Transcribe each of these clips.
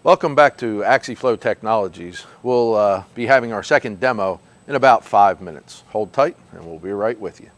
Welcome back to Axiflow Technologies. We'll be having our second demo in about 5 minutes. Hold tight and we'll be right with you.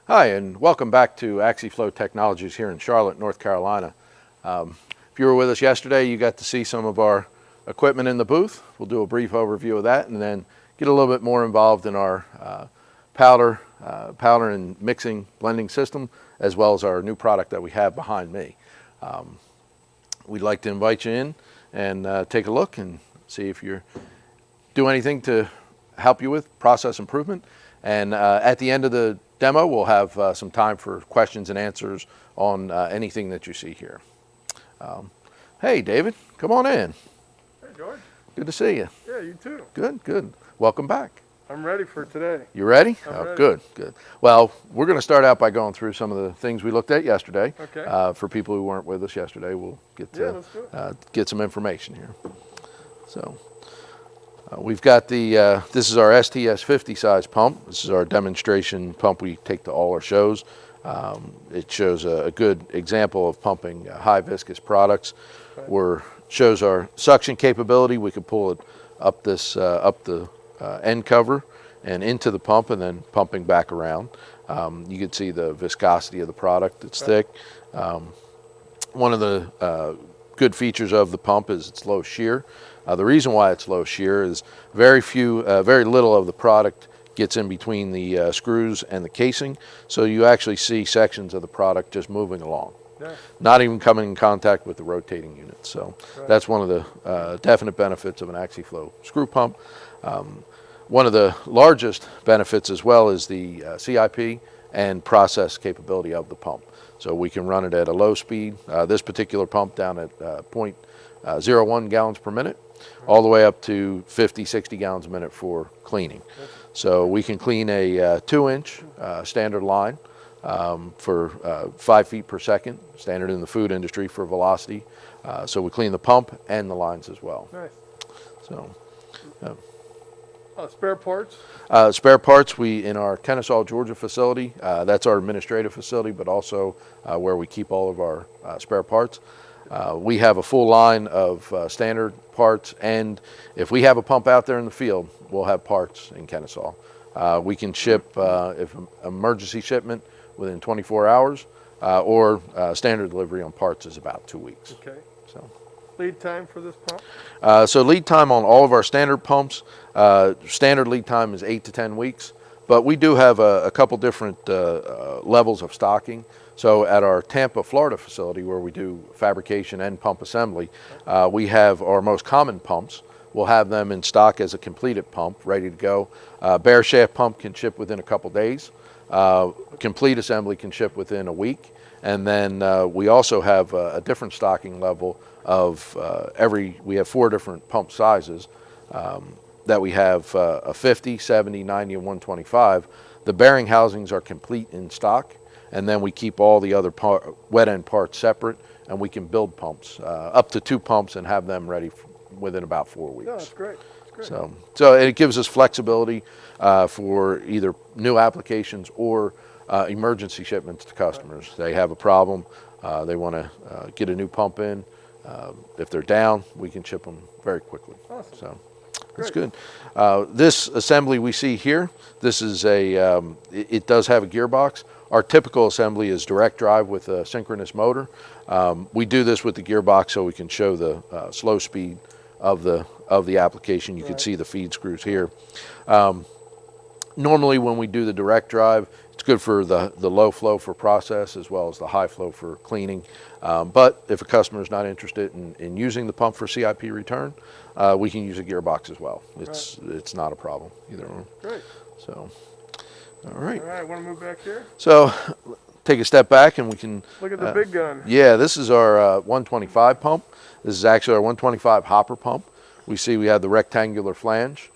Hi, and welcome back to Axiflow Technologies here in Charlotte, North Carolina. If you were with us yesterday, you got to see some of our equipment in the booth. We'll do a brief overview of that and then get a little bit more involved in our powder and mixing blending system, as well as our new product that we have behind me. We'd like to invite you in and take a look and see if you do anything to help you with process improvement. And at the end of the demo, we'll have some time for questions and answers on anything that you see here. Hey, David, come on in. Hey, George. Good to see you. Yeah, you too. Good, good. Welcome back. I'm ready for today. You ready? I'm ready. Good, good. Well, we're going to start out by going through some of the things we looked at yesterday. Okay. For people who weren't with us yesterday, we'll get to let's do it. get some information here. So we've got the, this is our STS-50 size pump. This is our demonstration pump we take to all our shows. It shows a good example of pumping high viscous products. Shows our suction capability. We can pull it up this up the end cover and into the pump, and then pumping back around. You can see the viscosity of the product. It's thick. One of the good features of the pump is it's low shear. The reason why it's low shear is very little of the product gets in between the screws and the casing, so you actually see sections of the product just moving along. Yeah. Not even coming in contact with the rotating unit. So that's one of the definite benefits of an Axiflow screw pump. One of the largest benefits as well is the CIP and process capability of the pump. So we can run it at a low speed. This particular pump down at 0.01 gallons per minute, all the way up to 50, 60 gallons a minute for cleaning. So we can clean a 2-inch standard line for 5 feet per second, standard in the food industry for velocity. So we clean the pump and the lines as well. Nice. So, spare parts? Spare parts, we in our Kennesaw, Georgia facility, that's our administrative facility, but also where we keep all of our spare parts. We have a full line of standard parts, and if we have a pump out there in the field, we'll have parts in Kennesaw. We can ship, if emergency shipment, within 24 hours, or standard delivery on parts is about 2 weeks. Okay. So. Lead time for this pump? So lead time on all of our standard pumps, standard lead time is 8 to 10 weeks, but we do have a couple different levels of stocking. So at our Tampa, Florida facility, where we do fabrication and pump assembly, we have our most common pumps. We'll have them in stock as a completed pump, ready to go. Bare shaft pump can ship within a couple days. Complete assembly can ship within a week. And then we also have a different stocking level of we have 4 different pump sizes that we have a 50, 70, 90, and 125. The bearing housings are complete in stock, and then we keep all the other wet end parts separate, and we can build pumps, up to 2 pumps, and have them ready within about 4 weeks. No, that's great. That's great. So it gives us flexibility for either new applications or emergency shipments to customers. Right. They have a problem, they want to get a new pump in. If they're down, we can ship them very quickly. Awesome. So that's good. This assembly we see here, this is it does have a gearbox. Our typical assembly is direct drive with a synchronous motor. We do this with the gearbox so we can show the slow speed of the application. You can see the feed screws here. Normally when we do the direct drive, it's good for the low flow for process as well as the high flow for cleaning. But if a customer is not interested in using the pump for CIP return, we can use a gearbox as well. It's not a problem either one. Great. So, all right. All right, want to move back here? So, take a step back and we can look at the big gun. Yeah, this is our 125 pump. This is actually our 125 hopper pump. We see we have the rectangular flange.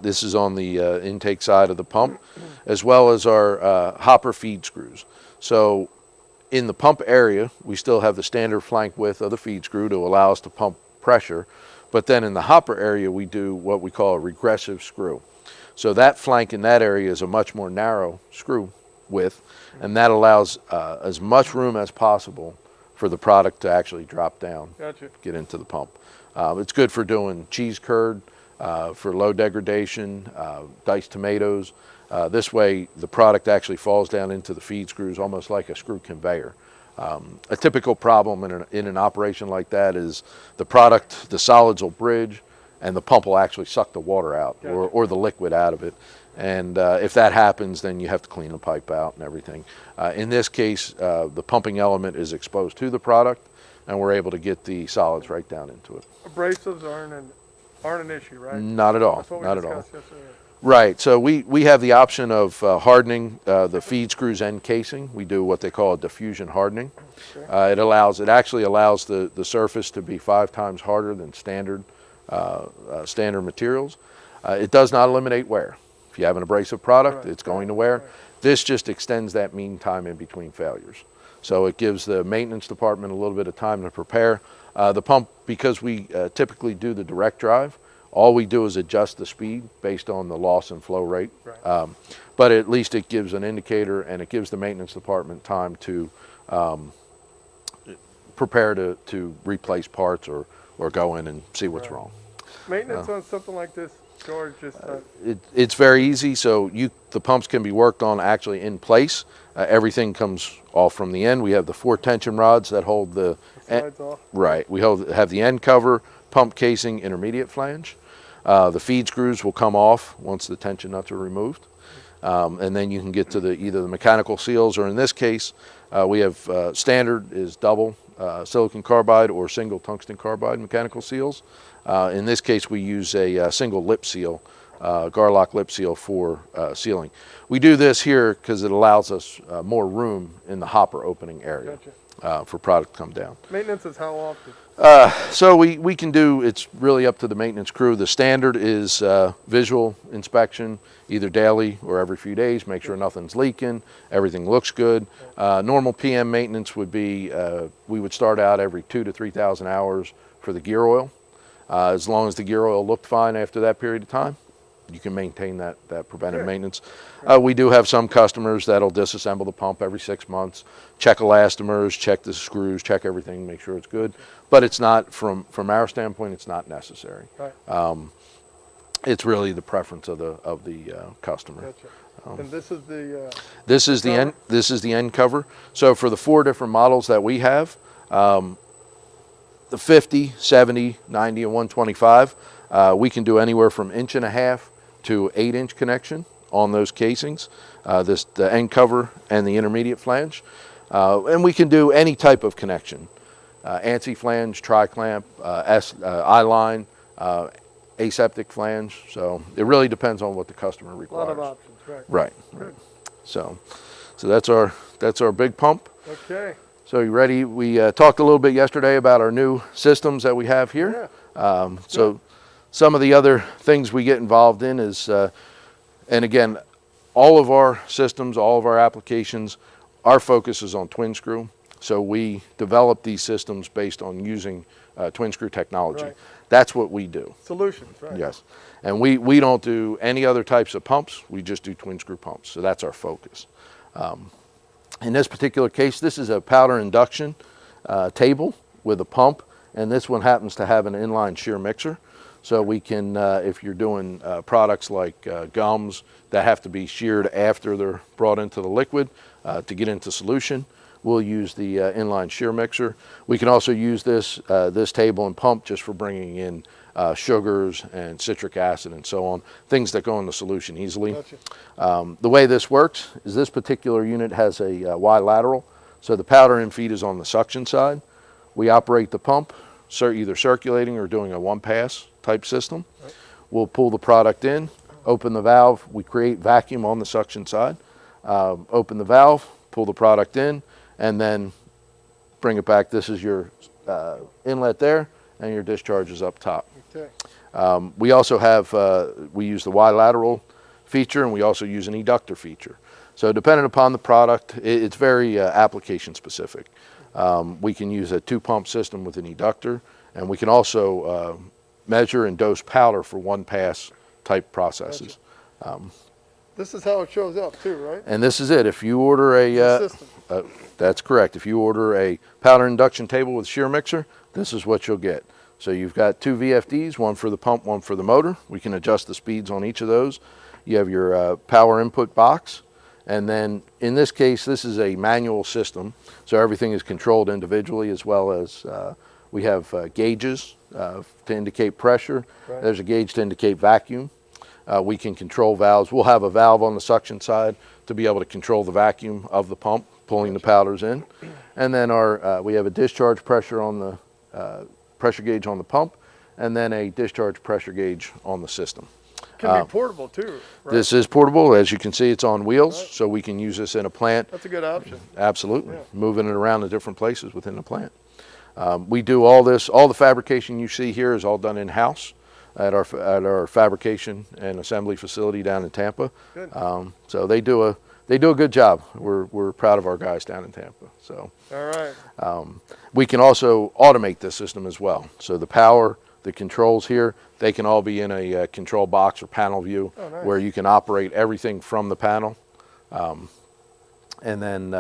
This is on the intake side of the pump, as well as our hopper feed screws. So in the pump area, we still have the standard flank width of the feed screw to allow us to pump pressure. But then in the hopper area, we do what we call a regressive screw. So that flank in that area is a much more narrow screw width, and that allows as much room as possible for the product to actually drop down, get into the pump. It's good for doing cheese curd, for low degradation, diced tomatoes, This way, the product actually falls down into the feed screws almost like a screw conveyor. A typical problem in an operation like that is the solids will bridge, and the pump will actually suck the water out or the liquid out of it. And if that happens, then you have to clean the pipe out and everything. In this case, the pumping element is exposed to the product, and we're able to get the solids right down into it. Abrasives aren't an issue, right? Not at all. That's what we Not at all. discussed yesterday. Right. So we have the option of hardening the feed screws end casing. We do what they call a diffusion hardening. Okay. It actually allows the surface to be 5 times harder than standard materials. It does not eliminate wear. If you have an abrasive product, it's going to wear. This just extends that mean time in between failures. So it gives the maintenance department a little bit of time to prepare. The pump, because we typically do the direct drive, all we do is adjust the speed based on the loss and flow rate. Right. But at least it gives an indicator, and it gives the maintenance department time to prepare to replace parts or go in and see what's wrong. Maintenance on something like this, George, just It's very easy. So the pumps can be worked on actually in place. Everything comes off from the end. We have the 4 tension rods that hold the slides off. Right. We have the end cover, pump casing, intermediate flange. The feed screws will come off once the tension nuts are removed. And then you can get to either the mechanical seals, or in this case, we have standard is double silicon carbide or single tungsten carbide mechanical seals. In this case, we use a single lip seal, Garlock lip seal for sealing. We do this here because it allows us more room in the hopper opening area. Gotcha. For product to come down. Maintenance is how often? So we can do, it's really up to the maintenance crew. The standard is visual inspection, either daily or every few days, make sure nothing's leaking, everything looks good. Normal PM maintenance would be, we would start out every 2,000 to 3,000 hours for the gear oil. As long as the gear oil looked fine after that period of time, you can maintain that preventive maintenance. We do have some customers that'll disassemble the pump every 6 months, check elastomers, check the screws, check everything, make sure it's good. But it's not, from our standpoint, it's not necessary. Right. It's really the preference of the customer. Gotcha. And this is the This is the end cover. So for the 4 different models that we have, the 50, 70, 90, and 125, we can do anywhere from 1.5 to 8-inch connection on those casings, the end cover and the intermediate flange. And we can do any type of connection, ANSI flange, tri-clamp, I-line, aseptic flange. So it really depends on what the customer requires. a lot of options, right? Right. So that's our big pump. Okay. So you ready? We talked a little bit yesterday about our new systems that we have here. Yeah. So some of the other things we get involved in is, and again, all of our systems, all of our applications, our focus is on twin screw. So we develop these systems based on using twin screw technology. Right. That's what we do. Solutions, right? Yes. And we don't do any other types of pumps. We just do twin screw pumps. So that's our focus. In this particular case, this is a powder induction table with a pump, and this one happens to have an inline shear mixer. So we can, if you're doing products like gums that have to be sheared after they're brought into the liquid to get into solution, we'll use the inline shear mixer. We can also use this table and pump just for bringing in sugars and citric acid and so on, things that go in the solution easily. Gotcha. The way this works is this particular unit has a Y lateral, so the powder in feed is on the suction side. We operate the pump, either circulating or doing a one-pass type system. Right. We'll pull the product in, open the valve, we create vacuum on the suction side, open the valve, pull the product in, and then bring it back. This is your inlet there, and your discharge is up top. Okay. We also have, we use the Y lateral feature, and we also use an eductor feature. So depending upon the product, it's very application specific. We can use a 2-pump system with an eductor, and we can also measure and dose powder for one-pass type processes. Gotcha. This is how it shows up too, right? And this is it. If you order that's correct. If you order a powder induction table with shear mixer, this is what you'll get. So you've got 2 VFDs, one for the pump, one for the motor. We can adjust the speeds on each of those. you have your power input box, and then in this case, this is a manual system, so everything is controlled individually, as well as we have gauges to indicate pressure. Right. There's a gauge to indicate vacuum. We can control valves. We'll have a valve on the suction side to be able to control the vacuum of the pump, pulling the powders in. And then we have a discharge pressure on the pressure gauge on the pump, and then a discharge pressure gauge on the system. Can be portable too, right? This is portable. As you can see, it's on wheels, Right. so we can use this in a plant. That's a good option. Absolutely. Yeah. Moving it around to different places within the plant. We do all this, all the fabrication you see here is all done in-house at our fabrication and assembly facility down in Tampa. Good. So they do a good job. We're proud of our guys down in Tampa. So All right. we can also automate this system as well. So the power, the controls here, they can all be in a control box or panel view. Oh, nice. Where you can operate everything from the panel, and then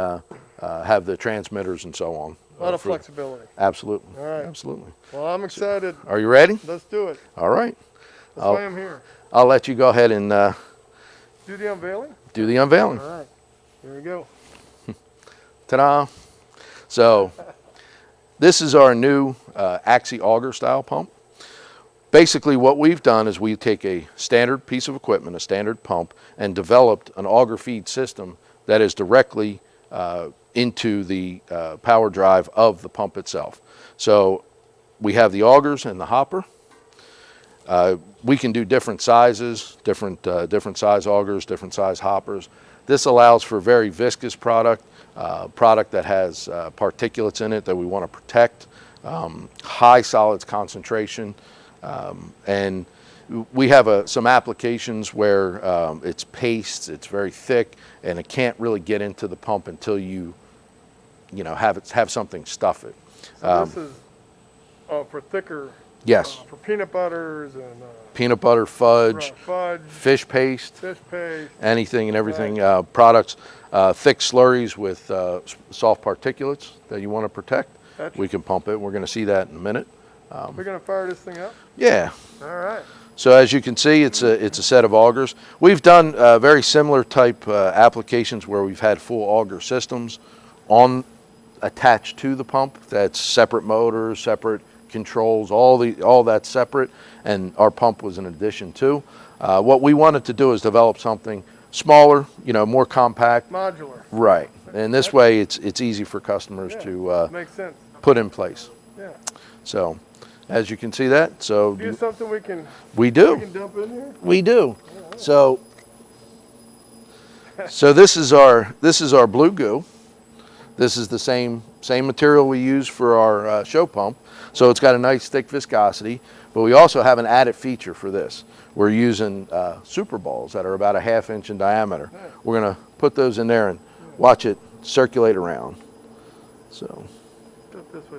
have the transmitters and so on. A lot of flexibility. Absolutely. All right. Absolutely. Well, I'm excited. Are you ready? Let's do it. All right. That's why I'm here. I'll let you go ahead and Do the unveiling? do the unveiling. All right. Here we go. Ta-da. So this is our new Axi auger style pump. Basically what we've done is we take a standard piece of equipment, a standard pump, and developed an auger feed system that is directly into the power drive of the pump itself. So we have the augers and the hopper. We can do different sizes, different size augers, different size hoppers. This allows for very viscous product that has particulates in it that we want to protect, high solids concentration, and we have some applications where it's paste, it's very thick, and it can't really get into the pump until you have something stuff it. So this is for thicker. Yes. For peanut butters and Peanut butter, fudge, fudge, fish paste, paste. anything and everything, products, thick slurries with soft particulates that you want to protect. Gotcha. We can pump it. We're going to see that in a minute. We're gonna fire this thing up. Yeah. All right. So as you can see, it's a set of augers. We've done very similar type applications where we've had full auger systems attached to the pump. That's separate motors, separate controls, all that's separate, and our pump was an addition to. What we wanted to do is develop something smaller, more compact. Modular. Right. And this way, it's easy for customers to Makes sense. put in place. Yeah. So, as you can see that, so Do something we can we do. dump in here. We do. So this is our blue goo. This is the same material we use for our show pump. So it's got a nice thick viscosity, but we also have an added feature for this. We're using super balls that are about a 1/2 inch in diameter. We're gonna put those in there and watch it circulate around. So This way.